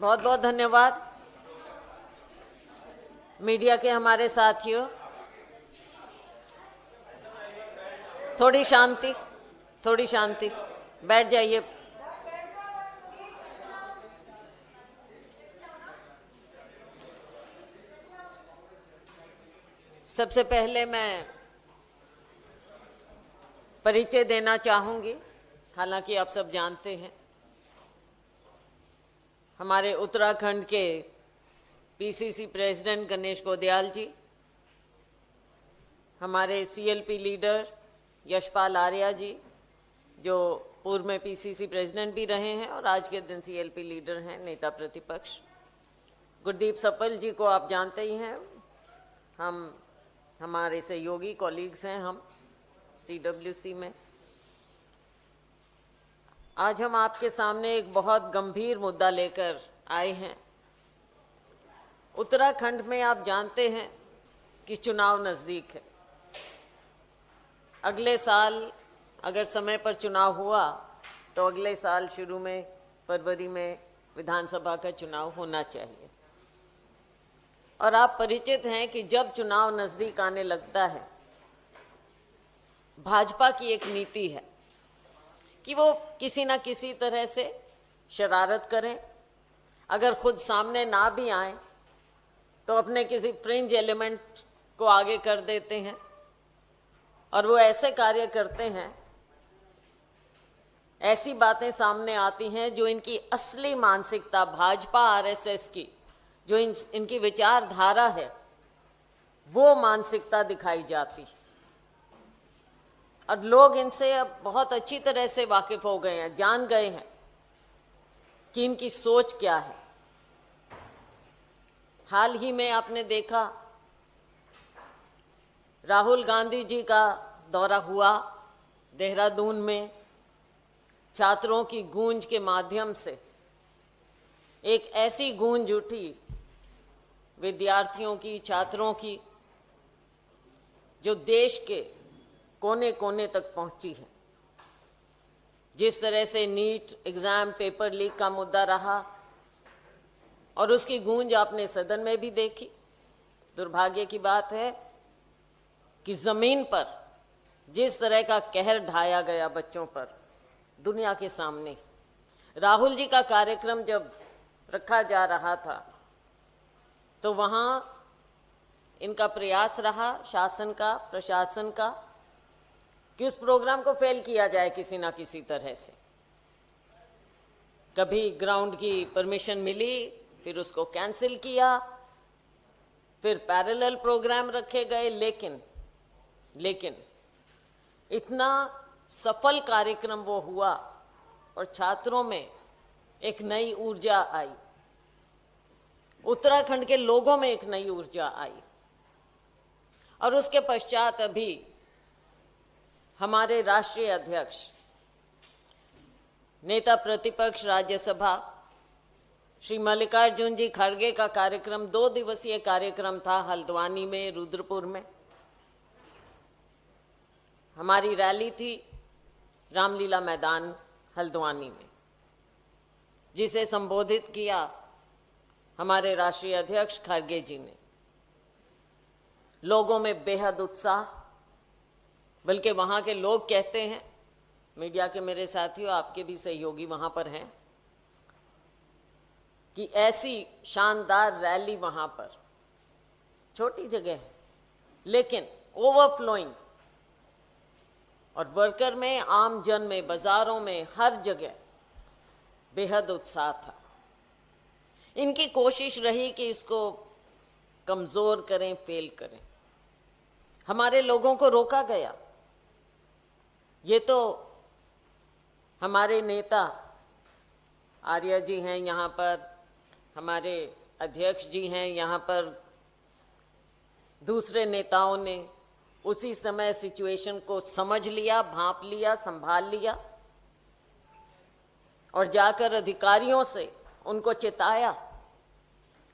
बहुत बहुत धन्यवाद मीडिया के हमारे साथियों। थोड़ी शांति, थोड़ी शांति, बैठ जाइए। सबसे पहले मैं परिचय देना चाहूँगी, हालांकि आप सब जानते हैं हमारे उत्तराखंड के पीसीसी प्रेसिडेंट गणेश गोदयाल जी, हमारे सीएलपी लीडर यशपाल आर्या जी, जो पूर्व में पीसीसी प्रेसिडेंट भी रहे हैं और आज के दिन सीएलपी लीडर हैं, नेता प्रतिपक्ष। गुरदीप सप्पल जी को आप जानते ही हैं, हम हमारे सहयोगी कॉलीग्स हैं हम सीडब्ल्यूसी में। आज हम आपके सामने एक बहुत गंभीर मुद्दा लेकर आए हैं। उत्तराखंड में आप जानते हैं कि चुनाव नज़दीक है। अगले साल अगर समय पर चुनाव हुआ तो अगले साल शुरू में फरवरी में विधानसभा का चुनाव होना चाहिए। और आप परिचित हैं कि जब चुनाव नज़दीक आने लगता है, भाजपा की एक नीति है कि वो किसी ना किसी तरह से शरारत करें। अगर खुद सामने ना भी आए तो अपने किसी फ्रिंज एलिमेंट को आगे कर देते हैं और वो ऐसे कार्य करते हैं, ऐसी बातें सामने आती हैं जो इनकी असली मानसिकता भाजपा आरएसएस की, जो इनकी विचारधारा है, वो मानसिकता दिखाई जाती है। और लोग इनसे अब बहुत अच्छी तरह से वाकिफ हो गए हैं, जान गए हैं कि इनकी सोच क्या है। हाल ही में आपने देखा राहुल गांधी जी का दौरा हुआ देहरादून में। छात्रों की गूंज के माध्यम से एक ऐसी गूंज उठी विद्यार्थियों की, छात्रों की, जो देश के कोने कोने तक पहुंची है। जिस तरह से नीट एग्ज़ाम पेपर लीक का मुद्दा रहा और उसकी गूंज आपने सदन में भी देखी। दुर्भाग्य की बात है कि ज़मीन पर जिस तरह का कहर ढाया गया बच्चों पर दुनिया के सामने। राहुल जी का कार्यक्रम जब रखा जा रहा था तो वहाँ इनका प्रयास रहा, शासन का, प्रशासन का, कि उस प्रोग्राम को फेल किया जाए किसी ना किसी तरह से। कभी ग्राउंड की परमिशन मिली, फिर उसको कैंसिल किया, फिर पैरेलल प्रोग्राम रखे गए, लेकिन इतना सफल कार्यक्रम वो हुआ और छात्रों में एक नई ऊर्जा आई, उत्तराखंड के लोगों में एक नई ऊर्जा आई। और उसके पश्चात अभी हमारे राष्ट्रीय अध्यक्ष, नेता प्रतिपक्ष राज्यसभा श्री मल्लिकार्जुन जी खड़गे का कार्यक्रम, 2 दिवसीय कार्यक्रम था हल्द्वानी में, रुद्रपुर में। हमारी रैली थी रामलीला मैदान हल्द्वानी में, जिसे संबोधित किया हमारे राष्ट्रीय अध्यक्ष खड़गे जी ने। लोगों में बेहद उत्साह, बल्कि वहाँ के लोग कहते हैं, मीडिया के मेरे साथियों, आपके भी सहयोगी वहाँ पर हैं, कि ऐसी शानदार रैली वहाँ पर, छोटी जगह है लेकिन ओवरफ्लोइंग, और वर्कर में, आम जन में, बाज़ारों में, हर जगह बेहद उत्साह था। इनकी कोशिश रही कि इसको कमज़ोर करें, फेल करें। हमारे लोगों को रोका गया। ये तो हमारे नेता आर्या जी हैं यहाँ पर, हमारे अध्यक्ष जी हैं यहाँ पर, दूसरे नेताओं ने उसी समय सिचुएशन को समझ लिया, भांप लिया, संभाल लिया और जाकर अधिकारियों से उनको चिताया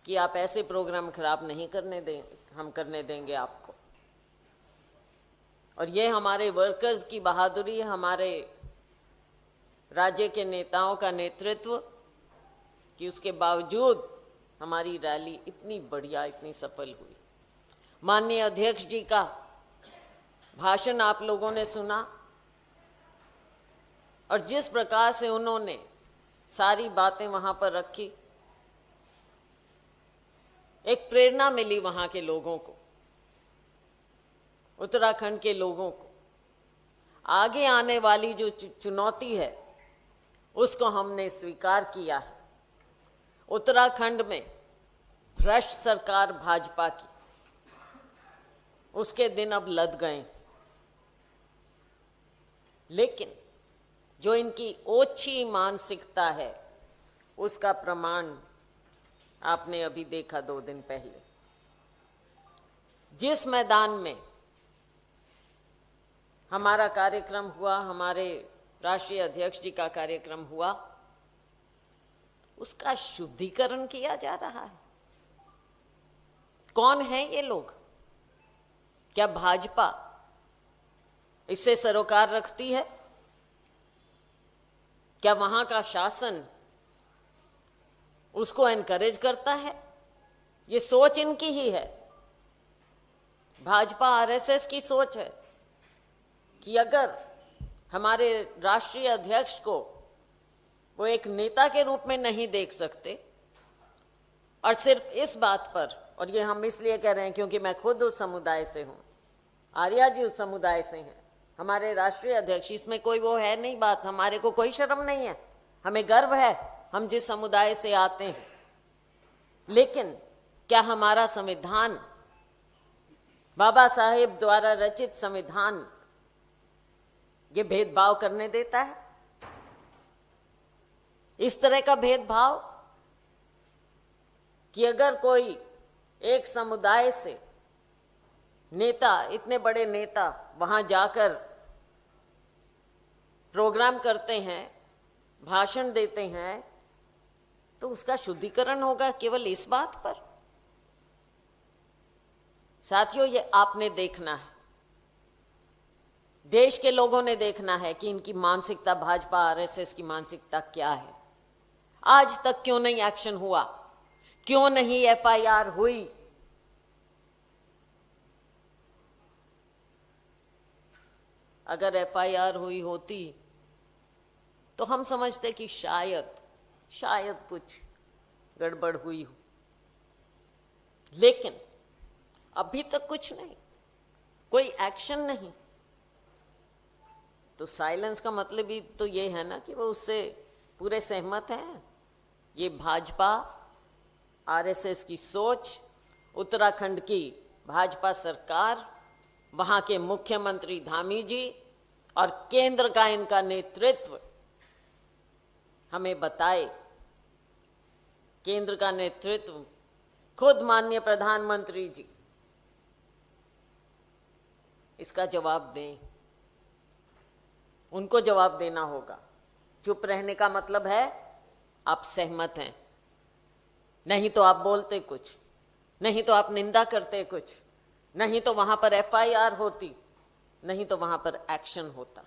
कि आप ऐसे प्रोग्राम खराब नहीं करने दें, हम करने देंगे आपको। और ये हमारे वर्कर्स की बहादुरी है, हमारे राज्य के नेताओं का नेतृत्व कि उसके बावजूद हमारी रैली इतनी बढ़िया, इतनी सफल हुई। माननीय अध्यक्ष जी का भाषण आप लोगों ने सुना और जिस प्रकार से उन्होंने सारी बातें वहां पर रखी, एक प्रेरणा मिली वहां के लोगों को, उत्तराखंड के लोगों को। आगे आने वाली जो चुनौती है उसको हमने स्वीकार किया है। उत्तराखंड में भ्रष्ट सरकार भाजपा की, उसके दिन अब लद गए, लेकिन जो इनकी ओछी मानसिकता है उसका प्रमाण आपने अभी देखा 2 दिन पहले। जिस मैदान में हमारा कार्यक्रम हुआ, हमारे राष्ट्रीय अध्यक्ष जी का कार्यक्रम हुआ, उसका शुद्धिकरण किया जा रहा है। कौन है ये लोग? क्या भाजपा इससे सरोकार रखती है? क्या वहां का शासन उसको एनकरेज करता है? ये सोच इनकी ही है, भाजपा आरएसएस की सोच है कि अगर हमारे राष्ट्रीय अध्यक्ष को वो एक नेता के रूप में नहीं देख सकते, और सिर्फ इस बात पर, और ये हम इसलिए कह रहे हैं क्योंकि मैं खुद उस समुदाय से हूं, आर्या जी उस समुदाय से हैं, हमारे राष्ट्रीय अध्यक्ष, इसमें कोई वो है नहीं बात, हमारे को कोई शर्म नहीं है, हमें गर्व है हम जिस समुदाय से आते हैं। लेकिन क्या हमारा संविधान, बाबा साहेब द्वारा रचित संविधान, ये भेदभाव करने देता है? इस तरह का भेदभाव कि अगर कोई एक समुदाय से नेता, इतने बड़े नेता वहां जाकर प्रोग्राम करते हैं, भाषण देते हैं, तो उसका शुद्धिकरण होगा केवल इस बात पर? साथियों, ये आपने देखना है, देश के लोगों ने देखना है कि इनकी मानसिकता, भाजपा आरएसएस की मानसिकता क्या है। आज तक क्यों नहीं एक्शन हुआ? क्यों नहीं एफआईआर हुई? अगर एफआईआर हुई होती तो हम समझते कि शायद कुछ गड़बड़ हुई हो, लेकिन अभी तक कुछ नहीं, कोई एक्शन नहीं। तो साइलेंस का मतलब भी तो ये है ना कि वो उससे पूरे सहमत हैं। ये भाजपा आरएसएस की सोच, उत्तराखंड की भाजपा सरकार, वहां के मुख्यमंत्री धामी जी और केंद्र का इनका नेतृत्व हमें बताए। केंद्र का नेतृत्व, खुद माननीय प्रधानमंत्री जी इसका जवाब दें, उनको जवाब देना होगा। चुप रहने का मतलब है आप सहमत हैं, नहीं तो आप बोलते कुछ, नहीं तो आप निंदा करते कुछ, नहीं तो वहां पर एफआईआर होती, नहीं तो वहां पर एक्शन होता।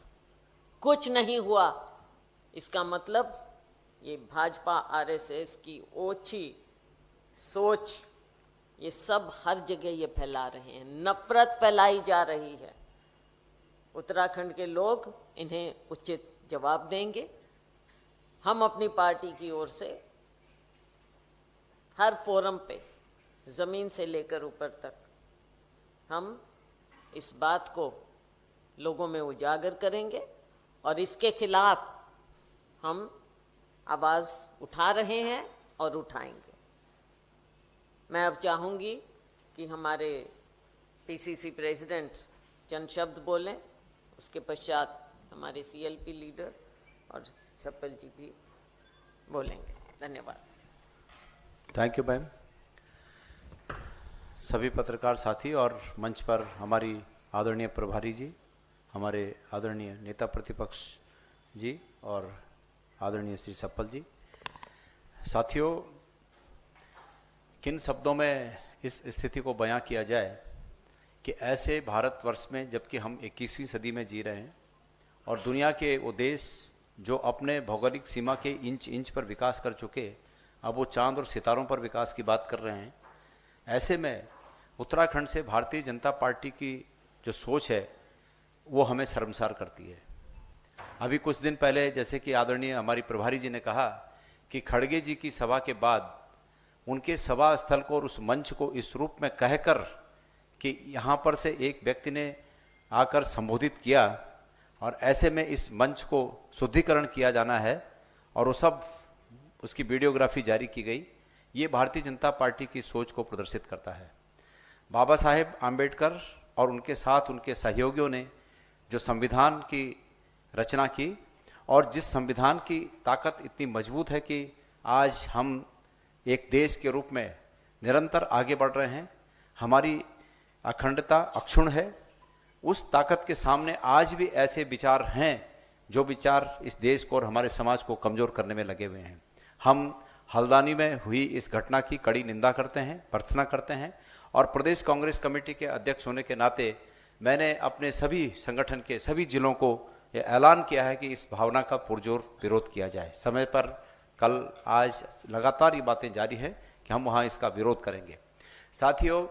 कुछ नहीं हुआ, इसका मतलब ये भाजपा आरएसएस की ओछी सोच, ये सब हर जगह ये फैला रहे हैं, नफरत फैलाई जा रही है। उत्तराखंड के लोग इन्हें उचित जवाब देंगे। हम अपनी पार्टी की ओर से हर फोरम पे, ज़मीन से लेकर ऊपर तक, हम इस बात को लोगों में उजागर करेंगे और इसके खिलाफ हम आवाज़ उठा रहे हैं और उठाएंगे। मैं अब चाहूँगी कि हमारे पीसीसी प्रेसिडेंट चंद शब्द बोलें, उसके पश्चात हमारे सीएलपी लीडर और सप्पल जी भी बोलेंगे। धन्यवाद। Thank you ma'am. सभी पत्रकार साथी और मंच पर हमारी आदरणीय प्रभारी जी, हमारे आदरणीय नेता प्रतिपक्ष जी और आदरणीय श्री सप्पल जी। साथियों, किन शब्दों में इस स्थिति को बयां किया जाए कि ऐसे भारतवर्ष में, जबकि हम 21वीं सदी में जी रहे हैं और दुनिया के वो देश जो अपने भौगोलिक सीमा के इंच इंच पर विकास कर चुके, अब वो चांद और सितारों पर विकास की बात कर रहे हैं। ऐसे में उत्तराखंड से भारतीय जनता पार्टी की जो सोच है वो हमें शर्मसार करती है। अभी कुछ दिन पहले जैसे कि आदरणीय हमारी प्रभारी जी ने कहा कि खड़गे जी की सभा के बाद उनके सभा स्थल को और उस मंच को इस रूप में कहकर कि यहाँ पर से एक व्यक्ति ने आकर संबोधित किया और ऐसे में इस मंच को शुद्धिकरण किया जाना है और वो सब उसकी वीडियोग्राफी जारी की गई, ये भारतीय जनता पार्टी की सोच को प्रदर्शित करता है। बाबा साहेब आम्बेडकर और उनके साथ उनके सहयोगियों ने जो संविधान की रचना की और जिस संविधान की ताकत इतनी मजबूत है कि आज हम एक देश के रूप में निरंतर आगे बढ़ रहे हैं, हमारी अखंडता अक्षुण्ण है, उस ताकत के सामने आज भी ऐसे विचार हैं जो विचार इस देश को और हमारे समाज को कमज़ोर करने में लगे हुए हैं। हम हल्द्वानी में हुई इस घटना की कड़ी निंदा करते हैं, भर्त्सना करते हैं और प्रदेश कांग्रेस कमेटी के अध्यक्ष होने के नाते मैंने अपने सभी संगठन के सभी जिलों को यह ऐलान किया है कि इस भावना का पुरजोर विरोध किया जाए। समय पर कल आज लगातार ये बातें जारी हैं कि हम वहाँ इसका विरोध करेंगे। साथियों,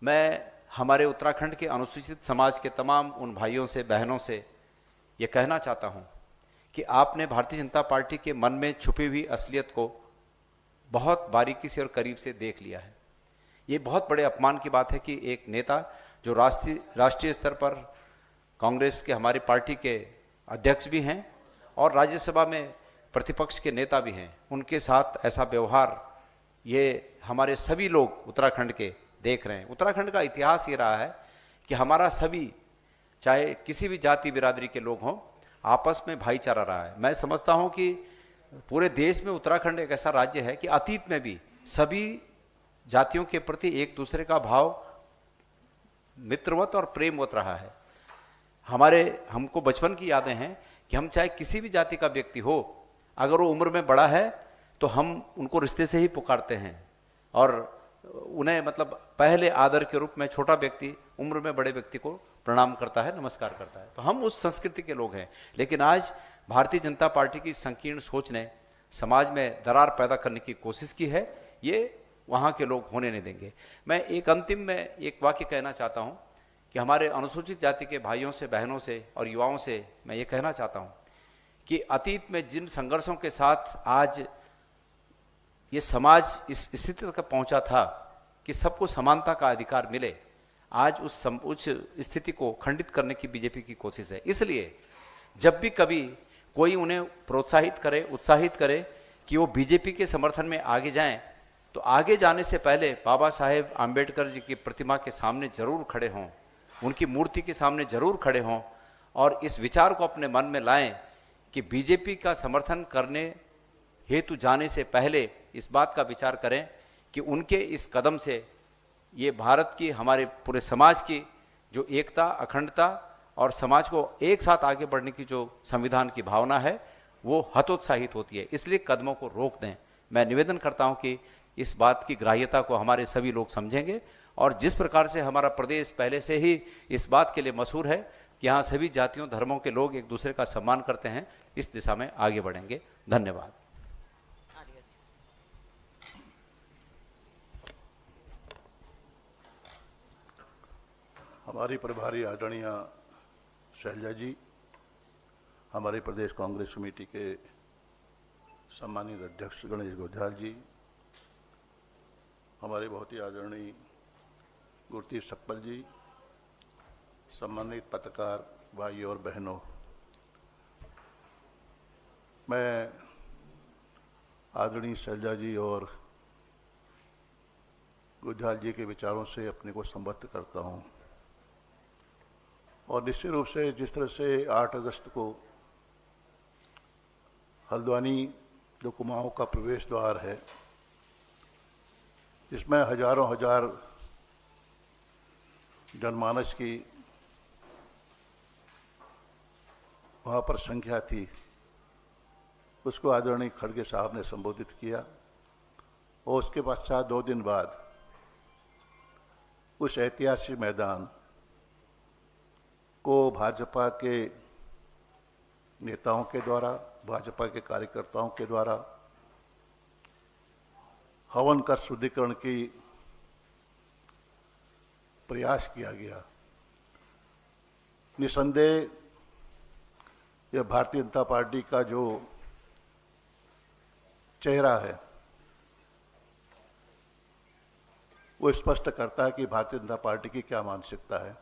मैं हमारे उत्तराखंड के अनुसूचित समाज के तमाम उन भाइयों से बहनों से ये कहना चाहता हूँ कि आपने भारतीय जनता पार्टी के मन में छुपी हुई असलियत को बहुत बारीकी से और करीब से देख लिया है। ये बहुत बड़े अपमान की बात है कि एक नेता जो राष्ट्रीय स्तर पर कांग्रेस के हमारी पार्टी के अध्यक्ष भी हैं और राज्यसभा में प्रतिपक्ष के नेता भी हैं, उनके साथ ऐसा व्यवहार ये हमारे सभी लोग उत्तराखंड के देख रहे हैं। उत्तराखंड का इतिहास ये रहा है कि हमारा सभी, चाहे किसी भी जाति बिरादरी के लोग हों, आपस में भाईचारा रहा है। मैं समझता हूं कि पूरे देश में उत्तराखंड एक ऐसा राज्य है कि अतीत में भी सभी जातियों के प्रति एक दूसरे का भाव मित्रवत और प्रेमवत रहा है। हमको बचपन की यादें हैं कि हम चाहे किसी भी जाति का व्यक्ति हो, अगर वो उम्र में बड़ा है तो हम उनको रिश्ते से ही पुकारते हैं और उन्हें मतलब पहले आदर के रूप में छोटा व्यक्ति उम्र में बड़े व्यक्ति को प्रणाम करता है, नमस्कार करता है। तो हम उस संस्कृति के लोग हैं। लेकिन आज भारतीय जनता पार्टी की संकीर्ण सोच ने समाज में दरार पैदा करने की कोशिश की है, ये वहाँ के लोग होने नहीं देंगे। मैं एक अंतिम में एक वाक्य कहना चाहता हूँ कि हमारे अनुसूचित जाति के भाइयों से, बहनों से और युवाओं से मैं ये कहना चाहता हूँ कि अतीत में जिन संघर्षों के साथ आज ये समाज इस स्थिति तक पहुंचा था कि सबको समानता का अधिकार मिले, आज उस स्थिति को खंडित करने की बीजेपी की कोशिश है। इसलिए जब भी कभी कोई उन्हें प्रोत्साहित करे, उत्साहित करे कि वो बीजेपी के समर्थन में आगे जाएं, तो आगे जाने से पहले बाबा साहेब आम्बेडकर जी की प्रतिमा के सामने जरूर खड़े हों, उनकी मूर्ति के सामने जरूर खड़े हों और इस विचार को अपने मन में लाएं कि बीजेपी का समर्थन करने हेतु जाने से पहले इस बात का विचार करें कि उनके इस कदम से ये भारत की, हमारे पूरे समाज की जो एकता, अखंडता और समाज को एक साथ आगे बढ़ने की जो संविधान की भावना है वो हतोत्साहित होती है। इसलिए कदमों को रोक दें। मैं निवेदन करता हूं कि इस बात की ग्राह्यता को हमारे सभी लोग समझेंगे और जिस प्रकार से हमारा प्रदेश पहले से ही इस बात के लिए मशहूर है कि यहाँ सभी जातियों, धर्मों के लोग एक दूसरे का सम्मान करते हैं, इस दिशा में आगे बढ़ेंगे। धन्यवाद। हमारी प्रभारी आदरणीय शैलजा जी, हमारे प्रदेश कांग्रेस कमेटी के सम्मानित अध्यक्ष गणेश गोध्याल जी, हमारे बहुत ही आदरणीय गुरतीर सक्पल जी, सम्मानित पत्रकार भाई और बहनों, मैं आदरणीय शैलजा जी और गोध्याल जी के विचारों से अपने को संबद्ध करता हूँ और निश्चित रूप से जिस तरह से 8 अगस्त को हल्द्वानी जो कुमाऊं का प्रवेश द्वार है, जिसमें हजारों हजार जनमानस की वहाँ पर संख्या थी, उसको आदरणीय खड़गे साहब ने संबोधित किया और उसके पश्चात 2 दिन बाद उस ऐतिहासिक मैदान को भाजपा के नेताओं के द्वारा, भाजपा के कार्यकर्ताओं के द्वारा हवन कर शुद्धिकरण की प्रयास किया गया। निसंदेह यह भारतीय जनता पार्टी का जो चेहरा है वो स्पष्ट करता है कि भारतीय जनता पार्टी की क्या मानसिकता है,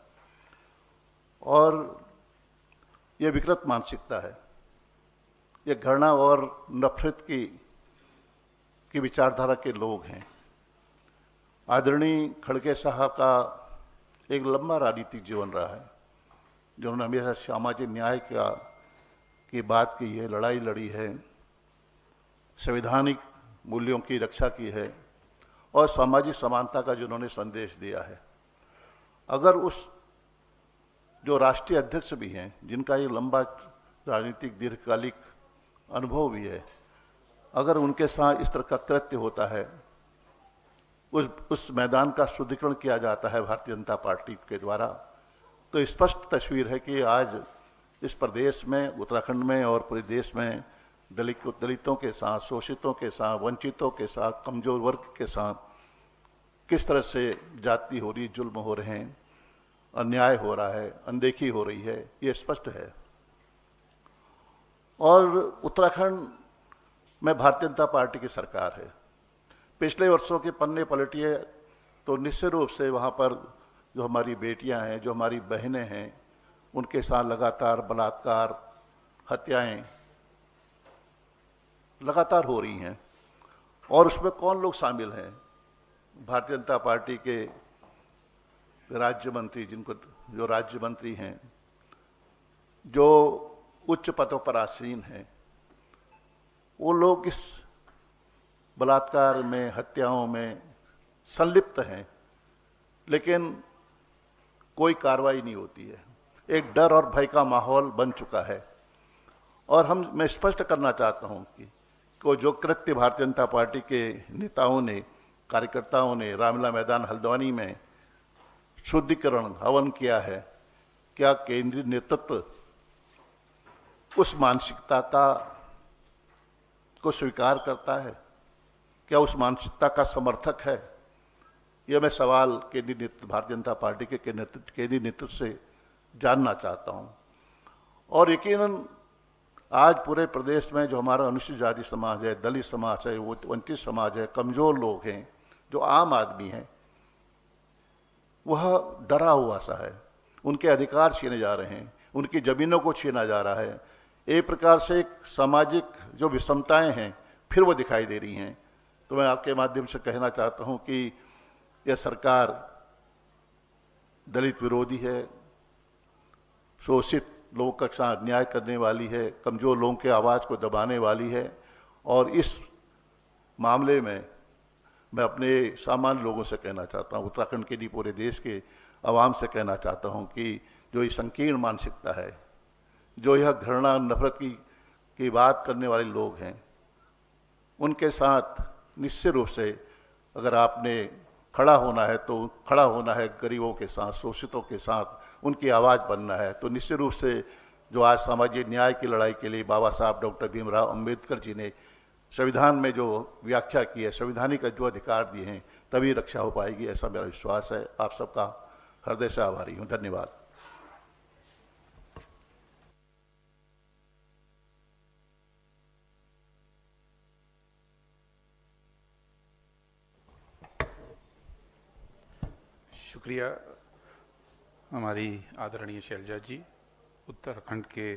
और यह विकृत मानसिकता है। यह घृणा और नफरत की विचारधारा के लोग हैं। आदरणीय खड़गे साहब का एक लंबा राजनीतिक जीवन रहा है, जिन्होंने हमेशा सामाजिक न्याय की बात की है, लड़ाई लड़ी है, संवैधानिक मूल्यों की रक्षा की है और सामाजिक समानता का जिन्होंने संदेश दिया है। अगर उस जो राष्ट्रीय अध्यक्ष भी हैं, जिनका ये लंबा राजनीतिक दीर्घकालिक अनुभव भी है, अगर उनके साथ इस तरह का कृत्य होता है, उस मैदान का शुद्धिकरण किया जाता है भारतीय जनता पार्टी के द्वारा, तो स्पष्ट तस्वीर है कि आज इस प्रदेश में, उत्तराखंड में और पूरे देश में दलितों के साथ, शोषितों के साथ, वंचितों के साथ, कमजोर वर्ग के साथ किस तरह से जाति हो रही, जुल्म हो रहे हैं, अन्याय हो रहा है, अनदेखी हो रही है, ये स्पष्ट है। और उत्तराखंड में भारतीय जनता पार्टी की सरकार है। पिछले वर्षों के पन्ने पलटिए तो निश्चित रूप से वहाँ पर जो हमारी बेटियां हैं, जो हमारी बहनें हैं, उनके साथ लगातार बलात्कार, हत्याएं लगातार हो रही हैं। और उसमें कौन लोग शामिल हैं? भारतीय जनता पार्टी के राज्य मंत्री, जो राज्य मंत्री हैं, जो उच्च पदों पर आसीन हैं, वो लोग इस बलात्कार में, हत्याओं में संलिप्त हैं, लेकिन कोई कार्रवाई नहीं होती है। एक डर और भय का माहौल बन चुका है। और मैं स्पष्ट करना चाहता हूं कि जो कृत्य भारतीय जनता पार्टी के नेताओं ने, कार्यकर्ताओं ने रामलीला मैदान हल्द्वानी में शुद्धिकरण हवन किया है, क्या केंद्रीय नेतृत्व उस मानसिकता को स्वीकार करता है? क्या उस मानसिकता का समर्थक है? यह मैं सवाल भारतीय जनता पार्टी के केंद्रीय नेतृत्व से जानना चाहता हूं। और यकीनन आज पूरे प्रदेश में जो हमारा अनुसूचित जाति समाज है, दलित समाज है, वो वंचित समाज है, कमजोर लोग हैं, जो आम आदमी हैं, वह डरा हुआ सा है। उनके अधिकार छीने जा रहे हैं, उनकी जमीनों को छीना जा रहा है। एक प्रकार से एक सामाजिक जो विषमताएं हैं फिर वो दिखाई दे रही हैं। तो मैं आपके माध्यम से कहना चाहता हूं कि यह सरकार दलित विरोधी है, शोषित लोगों का साथ न्याय करने वाली है, कमजोर लोगों के आवाज़ को दबाने वाली है। और इस मामले में मैं अपने सामान्य लोगों से कहना चाहता हूँ, उत्तराखंड के लिए पूरे देश के आवाम से कहना चाहता हूँ कि जो ये संकीर्ण मानसिकता है, जो यह घृणा नफरत की बात करने वाले लोग हैं, उनके साथ निश्चित रूप से अगर आपने खड़ा होना है तो खड़ा होना है गरीबों के साथ, शोषितों के साथ, उनकी आवाज़ बनना है। तो निश्चित रूप से जो आज सामाजिक न्याय की लड़ाई के लिए बाबा साहब डॉक्टर भीमराव अंबेडकर जी ने संविधान में जो व्याख्या की है, संवैधानिक जो अधिकार दिए हैं, तभी रक्षा हो पाएगी, ऐसा मेरा विश्वास है। आप सबका हृदय से आभारी हूँ। धन्यवाद। शुक्रिया हमारी आदरणीय शैलजा जी, उत्तराखंड के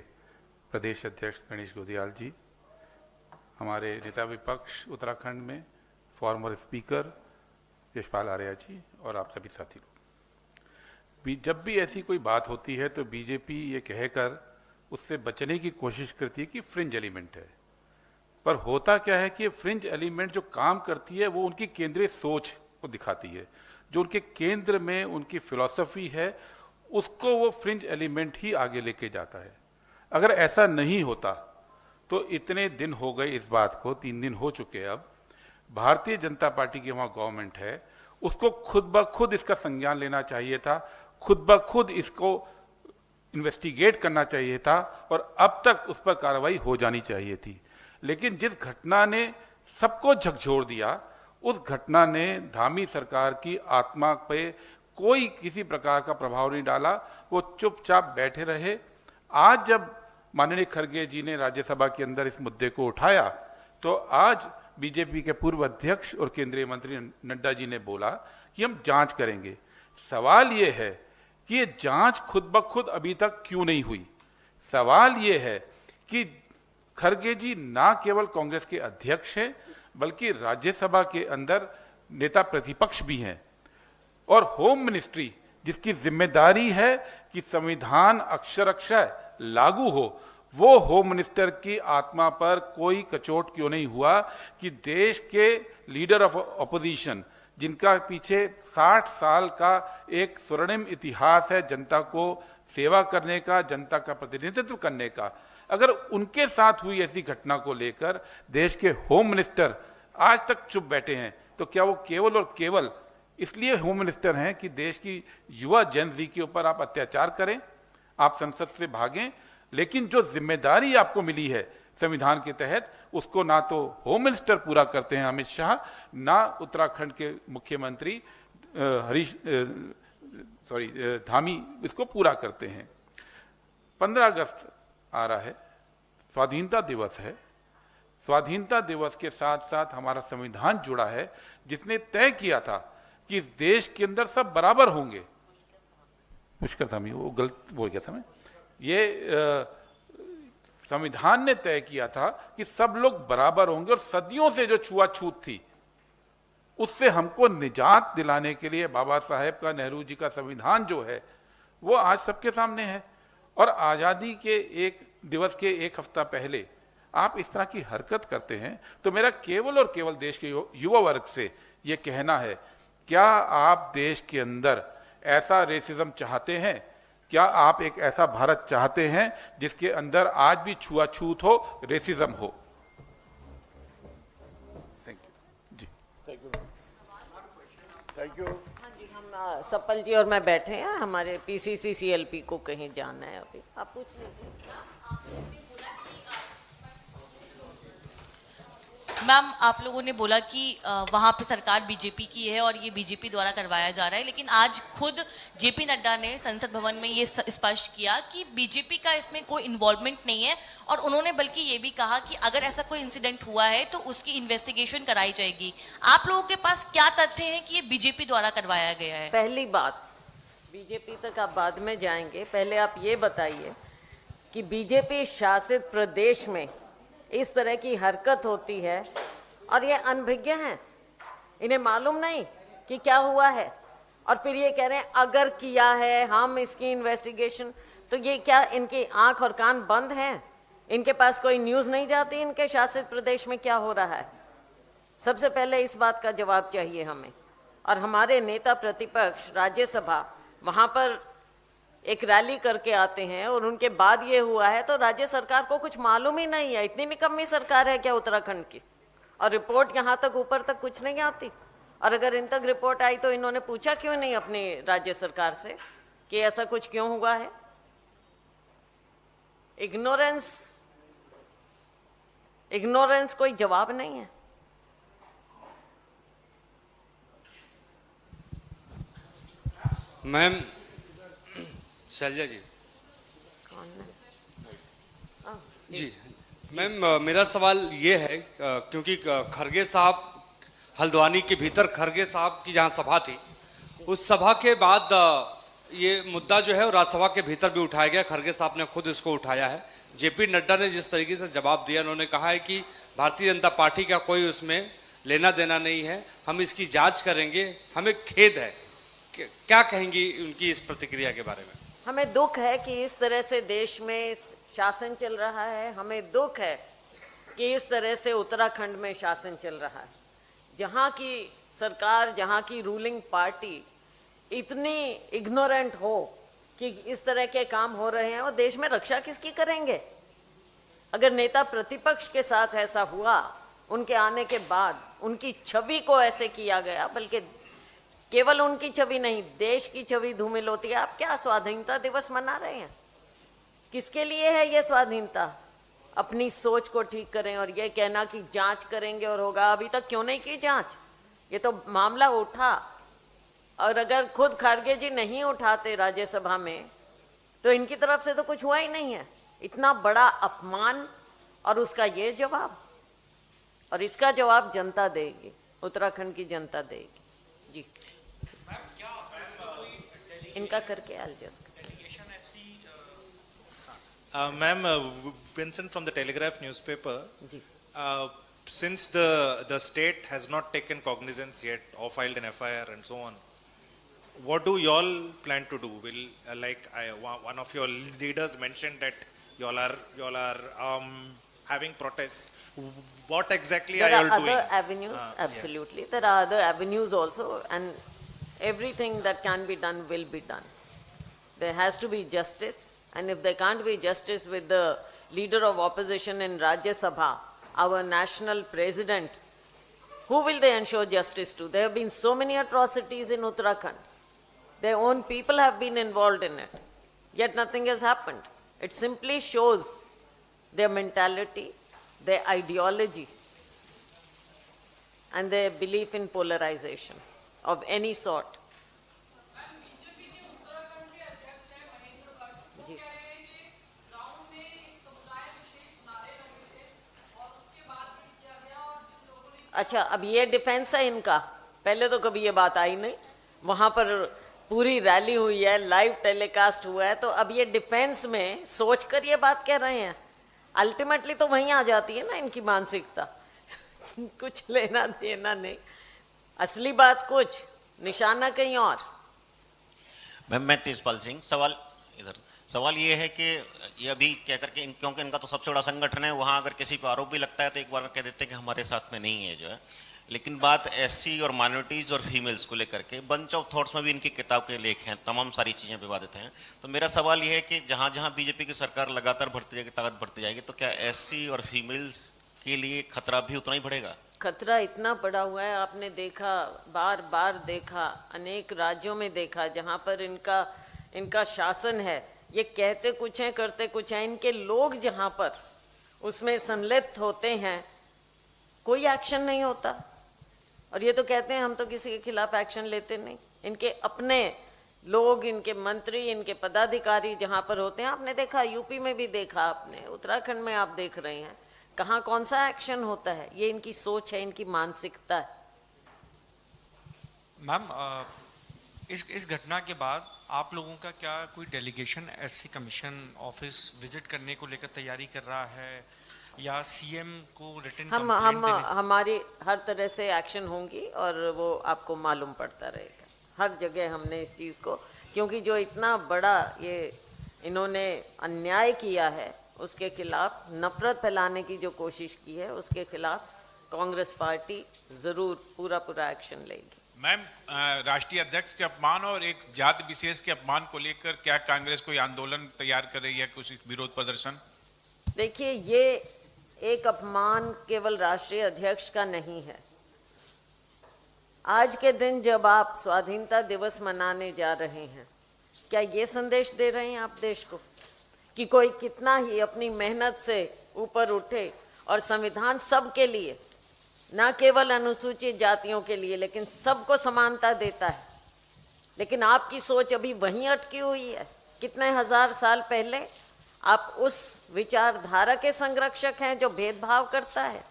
प्रदेश अध्यक्ष गणेश गोदियाल जी, हमारे नेता विपक्ष उत्तराखंड में फॉर्मर स्पीकर यशपाल आर्या जी, और आप सभी साथी लोग। जब भी ऐसी कोई बात होती है तो बीजेपी ये कहकर उससे बचने की कोशिश करती है कि फ्रिंज एलिमेंट है, पर होता क्या है कि फ्रिंज एलिमेंट जो काम करती है वो उनकी केंद्रीय सोच को दिखाती है। जो उनके केंद्र में उनकी फिलॉसफी है उसको वो फ्रिंज एलिमेंट ही आगे लेके जाता है। अगर ऐसा नहीं होता तो इतने दिन हो गए इस बात को, 3 दिन हो चुके अब, भारतीय जनता पार्टी की वहाँ गवर्नमेंट है, उसको खुद ब खुद इसका संज्ञान लेना चाहिए था, खुद ब खुद इसको इन्वेस्टिगेट करना चाहिए था और अब तक उस पर कार्रवाई हो जानी चाहिए थी। लेकिन जिस घटना ने सबको झकझोर दिया उस घटना ने धामी सरकार की आत्मा पे कोई किसी प्रकार का प्रभाव नहीं डाला, वो चुपचाप बैठे रहे। आज जब माननीय खड़गे जी ने राज्यसभा के अंदर इस मुद्दे को उठाया तो आज बीजेपी के पूर्व अध्यक्ष और केंद्रीय मंत्री नड्डा जी ने बोला कि हम जांच करेंगे। सवाल ये है कि ये जांच खुद ब खुद अभी तक क्यों नहीं हुई। सवाल ये है कि खड़गे जी ना केवल कांग्रेस के अध्यक्ष हैं बल्कि राज्यसभा के अंदर नेता प्रतिपक्ष भी हैं, और होम मिनिस्ट्री जिसकी जिम्मेदारी है कि संविधान अक्षर लागू हो, वो होम मिनिस्टर की आत्मा पर कोई कचोट क्यों नहीं हुआ कि देश के लीडर ऑफ ऑपोजिशन जिनका पीछे 60 साल का एक स्वर्णिम इतिहास है जनता को सेवा करने का, जनता का प्रतिनिधित्व करने का, अगर उनके साथ हुई ऐसी घटना को लेकर देश के होम मिनिस्टर आज तक चुप बैठे हैं, तो क्या वो केवल और केवल इसलिए होम मिनिस्टर हैं कि देश की युवा जेन ज़ी के ऊपर आप अत्याचार करें, आप संसद से भागें, लेकिन जो जिम्मेदारी आपको मिली है संविधान के तहत उसको ना तो होम मिनिस्टर पूरा करते हैं अमित शाह, ना उत्तराखंड के मुख्यमंत्री धामी इसको पूरा करते हैं। 15 अगस्त आ रहा है, स्वाधीनता दिवस है। स्वाधीनता दिवस के साथ साथ हमारा संविधान जुड़ा है जिसने तय किया था कि इस देश के अंदर सब बराबर होंगे। पुष्कर था मैं, वो गलत बोल गया था मैं। ये संविधान ने तय किया था कि सब लोग बराबर होंगे, और सदियों से जो छुआछूत थी उससे हमको निजात दिलाने के लिए बाबा साहेब का, नेहरू जी का संविधान जो है वो आज सबके सामने है। और आज़ादी के एक दिवस के एक हफ्ता पहले आप इस तरह की हरकत करते हैं, तो मेरा केवल और केवल देश के युवा वर्ग से ये कहना है, क्या आप देश के अंदर ऐसा रेसिज्म चाहते हैं? क्या आप एक ऐसा भारत चाहते हैं जिसके अंदर आज भी छुआछूत हो, रेसिज्म हो? थैंक यू जी। Thank you. हाँ जी, हम सप्पल जी और मैं बैठे हैं, हमारे पीसीसी सीएलपी को कहीं जाना है अभी, आप पूछ लीजिए। मैम, आप लोगों ने बोला कि वहाँ पे सरकार बीजेपी की है और ये बीजेपी द्वारा करवाया जा रहा है, लेकिन आज खुद जेपी नड्डा ने संसद भवन में ये स्पष्ट किया कि बीजेपी का इसमें कोई इन्वॉल्वमेंट नहीं है, और उन्होंने बल्कि ये भी कहा कि अगर ऐसा कोई इंसिडेंट हुआ है तो उसकी इन्वेस्टिगेशन कराई जाएगी। आप लोगों के पास क्या तथ्य है कि ये बीजेपी द्वारा करवाया गया है? पहली बात, बीजेपी तक आप बाद में जाएंगे, पहले आप ये बताइए कि बीजेपी शासित प्रदेश में इस तरह की हरकत होती है और ये अनभिज्ञ हैं, इन्हें मालूम नहीं कि क्या हुआ है, और फिर ये कह रहे हैं अगर किया है हम इसकी इन्वेस्टिगेशन। तो ये क्या इनकी आंख और कान बंद हैं? इनके पास कोई न्यूज़ नहीं जाती इनके शासित प्रदेश में क्या हो रहा है? सबसे पहले इस बात का जवाब चाहिए हमें। और हमारे नेता प्रतिपक्ष राज्यसभा वहाँ पर एक रैली करके आते हैं और उनके बाद ये हुआ है, तो राज्य सरकार को कुछ मालूम ही नहीं है। इतनी निकम्मी सरकार है क्या उत्तराखंड की? और रिपोर्ट यहाँ तक ऊपर तक कुछ नहीं आती। और अगर इन तक रिपोर्ट आई तो इन्होंने पूछा क्यों नहीं अपनी राज्य सरकार से कि ऐसा कुछ क्यों हुआ है? इग्नोरेंस कोई जवाब नहीं है। मैम, शैलजा जी। जी मैम, मेरा सवाल ये है, क्योंकि खड़गे साहब हल्द्वानी के भीतर खड़गे साहब की जहाँ सभा थी, उस सभा के बाद ये मुद्दा जो है वो राज्यसभा के भीतर भी उठाया गया। खड़गे साहब ने खुद इसको उठाया है। जेपी नड्डा ने जिस तरीके से जवाब दिया, उन्होंने कहा है कि भारतीय जनता पार्टी का कोई उसमें लेना देना नहीं है, हम इसकी जांच करेंगे, हमें खेद है। क्या कहेंगी उनकी इस प्रतिक्रिया के बारे में? हमें दुख है कि इस तरह से देश में शासन चल रहा है। हमें दुख है कि इस तरह से उत्तराखंड में शासन चल रहा है, जहाँ की सरकार, जहाँ की रूलिंग पार्टी इतनी इग्नोरेंट हो कि इस तरह के काम हो रहे हैं। और देश में रक्षा किसकी करेंगे? अगर नेता प्रतिपक्ष के साथ ऐसा हुआ, उनके आने के बाद उनकी छवि को ऐसे किया गया, बल्कि केवल उनकी छवि नहीं, देश की छवि धूमिल होती है। आप क्या स्वाधीनता दिवस मना रहे हैं? किसके लिए है ये स्वाधीनता? अपनी सोच को ठीक करें और ये कहना कि जांच करेंगे और होगा। अभी तक क्यों नहीं की जांच? ये तो मामला उठा, और अगर खुद खड़गे जी नहीं उठाते राज्यसभा में तो इनकी तरफ से तो कुछ हुआ ही नहीं है। इतना बड़ा अपमान और उसका ये जवाब, और इसका जवाब जनता देगी, उत्तराखंड की जनता देगी। जी इनका करके adjust. Ma'am, Vincent from the Telegraph newspaper. जी Since the state has not taken cognizance yet or filed an FIR and so on, what do y'all plan to do? Will one of your leaders mentioned that y'all are having protests. What exactly there are are y'all doing? other avenues, absolutely. There are other avenues also, and everything that can be done will be done. There has to be justice, and if there can't be justice with the leader of opposition in Rajya Sabha, our national president, who will they ensure justice to? There have been so many atrocities in Uttarakhand. Their own people have been involved in it, yet nothing has happened. It simply shows their mentality, their ideology, and their belief in polarization of any sort. जी। अच्छा, अब ये defence है इनका, पहले तो कभी ये बात आई नहीं, वहां पर पूरी रैली हुई है, लाइव टेलीकास्ट हुआ है, तो अब ये डिफेंस में सोचकर ये बात कह रहे हैं। अल्टीमेटली तो वहीं आ जाती है ना इनकी मानसिकता कुछ लेना देना नहीं, असली बात कुछ, निशाना कहीं और। मैं तेजपाल सिंह, सवाल ये है कि ये अभी कह करके क्योंकि इनका तो सबसे बड़ा संगठन है, वहाँ अगर किसी पर आरोप भी लगता है तो एक बार कह देते हैं कि हमारे साथ में नहीं है जो है, लेकिन बात एससी और माइनॉरिटीज़ और फीमेल्स को लेकर के बंच ऑफ थॉट्स में भी इनकी किताब के लेख हैं, तमाम सारी चीज़ें विवादित हैं। तो मेरा सवाल ये है कि जहाँ जहाँ बीजेपी की सरकार लगातार बढ़ती जाएगी, ताकत बढ़ती जाएगी, तो क्या एससी और फीमेल्स के लिए खतरा भी उतना ही बढ़ेगा? खतरा इतना पड़ा हुआ है, आपने देखा, बार बार देखा, अनेक राज्यों में देखा जहाँ पर इनका शासन है, ये कहते कुछ हैं करते कुछ हैं, इनके लोग जहाँ पर उसमें संलिप्त होते हैं कोई एक्शन नहीं होता, और ये तो कहते हैं हम तो किसी के खिलाफ एक्शन लेते नहीं। इनके अपने लोग, इनके मंत्री, इनके पदाधिकारी जहाँ पर होते हैं, आपने देखा यूपी में भी देखा, आपने उत्तराखंड में आप देख रहे हैं, कहाँ कौन सा एक्शन होता है। ये इनकी सोच है, इनकी मानसिकता है। मैम, इस घटना के बाद आप लोगों का क्या कोई delegation SC commission office visit करने को लेकर तैयारी कर रहा है, या सीएम को रिटन हमारी हर तरह से एक्शन होंगी, और वो आपको मालूम पड़ता रहेगा हर जगह हमने इस चीज़ को, क्योंकि जो इतना बड़ा ये इन्होंने अन्याय किया है उसके खिलाफ, नफरत फैलाने की जो कोशिश की है उसके खिलाफ कांग्रेस पार्टी ज़रूर पूरा एक्शन लेगी। मैम, राष्ट्रीय अध्यक्ष के अपमान और एक जाति विशेष के अपमान को लेकर क्या कांग्रेस कोई आंदोलन तैयार कर रही है, कुछ विरोध प्रदर्शन? देखिए, ये एक अपमान केवल राष्ट्रीय अध्यक्ष का नहीं है। आज के दिन जब आप स्वाधीनता दिवस मनाने जा रहे हैं, क्या ये संदेश दे रहे हैं आप देश को कि कोई कितना ही अपनी मेहनत से ऊपर उठे और संविधान सबके लिए, ना केवल अनुसूचित जातियों के लिए, लेकिन सबको समानता देता है, लेकिन आपकी सोच अभी वहीं अटकी हुई है। कितने हजार साल पहले आप उस विचारधारा के संरक्षक हैं जो भेदभाव करता है।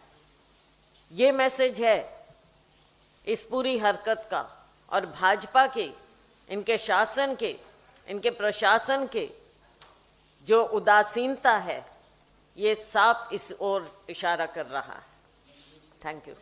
ये मैसेज है इस पूरी हरकत का, और भाजपा के, इनके शासन के, इनके प्रशासन के जो उदासीनता है, ये साफ इस ओर इशारा कर रहा है। Thank you.